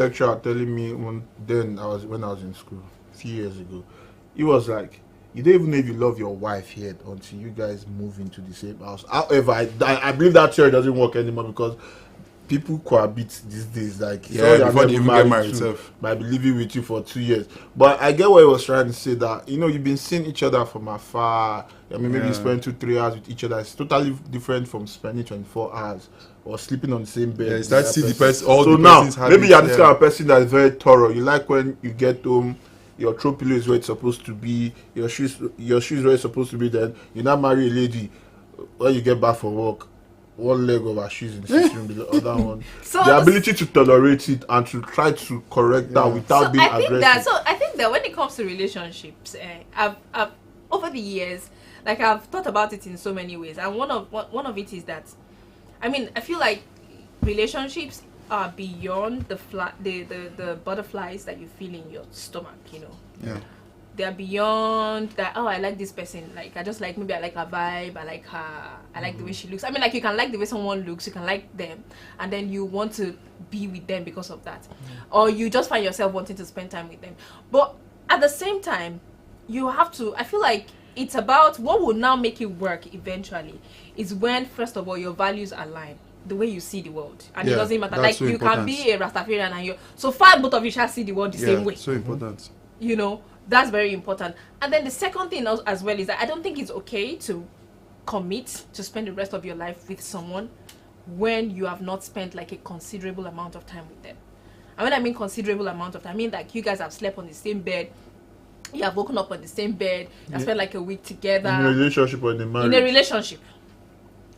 lecturer telling me when I was in school a few years ago. He was like, you don't even know if you love your wife yet until you guys move into the same house. However, I believe that theory doesn't work anymore because people cohabit these days. Like, before they even get married, might be living with you for 2 years. But I get what he was trying to say, that you've been seeing each other from afar. I mean, maybe you spend 2-3 hours with each other. It's totally different from spending 24 hours or sleeping on the same bed. Yeah, it's that see the person. So now, maybe you're this kind of person that is very thorough. You like when you get home, your throw pillow is where it's supposed to be, your shoes where it's supposed to be. Then you now marry a lady when you get back from work. One leg of her shoes in the system, the other one. So the ability to tolerate it and to try to correct that without being aggressive. I think that when it comes to relationships, I've over the years, like, I've thought about it in so many ways, and one of it is that, I mean, I feel like relationships are beyond the butterflies that you feel in your stomach. Yeah. They're beyond that. Oh, I like this person. Like, I just like, maybe I like her vibe. I like her. I like the way she looks. I mean, like, you can like the way someone looks. You can like them, and then you want to be with them because of that, or you just find yourself wanting to spend time with them. But at the same time, you have to. I feel like it's about what will now make it work eventually. Is when, first of all, your values align. The way you see the world, and it doesn't matter. Like, so you can be a Rastafarian and so far both of you shall see the world the same way. So important. That's very important. And then the second thing as well is that I don't think it's okay to commit to spend the rest of your life with someone when you have not spent like a considerable amount of time with them. And when I mean considerable amount of time, I mean like you guys have slept on the same bed, you have woken up on the same bed, you have spent like a week together. In a relationship or in a marriage? In a relationship.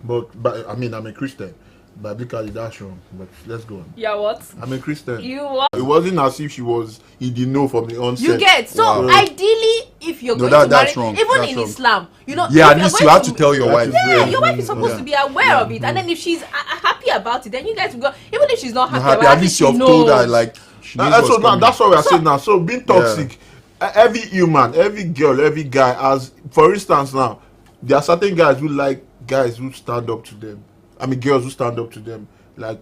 But I mean, I'm a Christian. Biblically, that's wrong. But let's go on. Yeah, what? I'm a Christian. You what? It wasn't as if he didn't know from the onset. You get so ideally, if you're going to marry, wrong. even that's in wrong. Islam, Yeah, at least you have to tell your wife. Yeah, your wife is supposed to be aware of it, and then if she's happy about it, then you guys will go. Even if she's not happy, at least you've told her like. That's what we are saying now. So being toxic, every human, every girl, every guy, as for instance now, there are certain guys who like guys who stand up to them. I mean, girls who stand up to them, like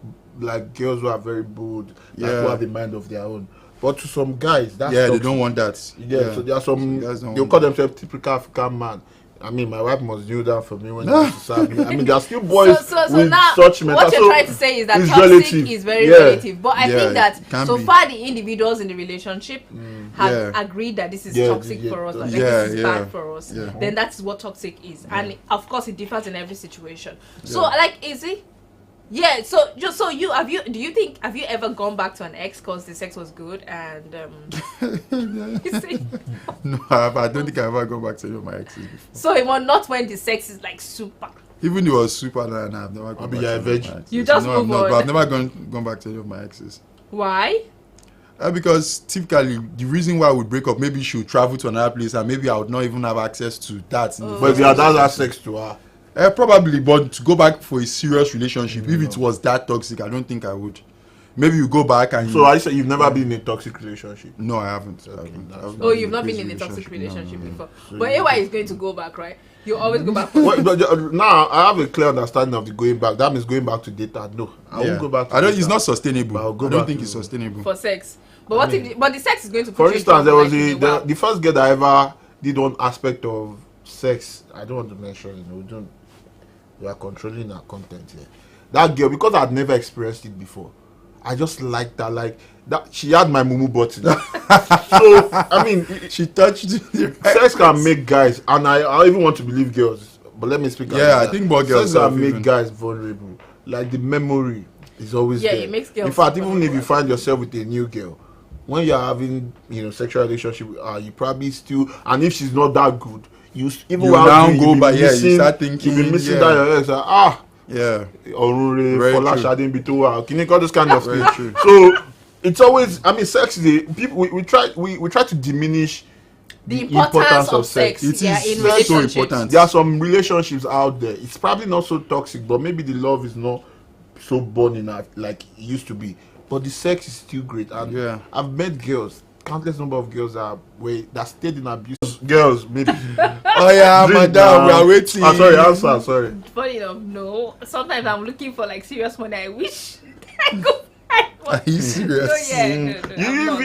girls who are very bold, who have a mind of their own. But to some guys, that's they don't want that. Yeah, so there are some. They call themselves typical African man. I mean, my wife must kneel down for me when she serve me. I mean, there are still boys with now, such mental. What you're trying to say is that toxic relative. is very relative. But I think that so be. far the individuals in the relationship have agreed that this is toxic for us, like this is bad for us. Yeah. Then that's what toxic is, and of course it differs in every situation. So like, is it? Yeah. So just so you have you ever gone back to an ex because the sex was good and you see? No, I don't think I ever go back to any of my exes before. So it was not when the sex is like super. Even though it was super, and I've never gone back to any of my exes. You just move on. But I've never gone back to any of my exes. Why? Because typically the reason why I would break up, maybe she would travel to another place and maybe I would not even have access to that. But your dad has sex to her. Probably, but to go back for a serious relationship, if it was that toxic, I don't think I would. Maybe you go back and. So I said you've never been in a toxic relationship. No, I haven't. Oh, you've not been in a toxic relationship before. So but AY is going to go back, right? You always go back. Now I have a clear understanding of the going back. That means going back to data. No, I won't go back. It's not sustainable. I don't think it's sustainable for sex. But but the sex is going to. For instance, there was the first girl I ever did one aspect of sex. I don't want to mention. We are controlling our content here. That girl, because I'd never experienced it before, I just liked that. Like that, she had my mumu button. So I mean, she touched. Sex can make guys, and I even want to believe girls. But let me speak. Yeah, I think more girls can make guys vulnerable. Like the memory is always there. Yeah, it makes girls. In fact, even if you find yourself with a new girl, when you're having sexual relationship with her, you probably still, and if she's not that good. You now go back, you start thinking. You've been missing that your ex, Shadin Bitoa, can you call this kind of thing? So it's always, I mean, sex is we try to diminish the importance of sex. It is so important. There are some relationships out there. It's probably not so toxic, but maybe the love is not so burning like it used to be. But the sex is still great, and I've met girls. Countless number of girls that stayed in abuse. Girls, maybe. Oh yeah, madam, we are waiting. Sorry. Funny enough, no. Sometimes I'm looking for like serious money. I wish I could find Are you serious? No, yeah, no, I'm not.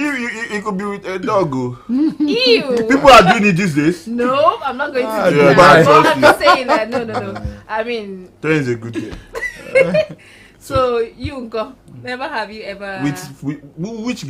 You could be with a dog. Oh. Ew. People are doing it these days. No, I'm not going to do yeah, that. that's I'm just saying that. No. I mean, Tony is a good guy. so you, Nko, never have you ever? Which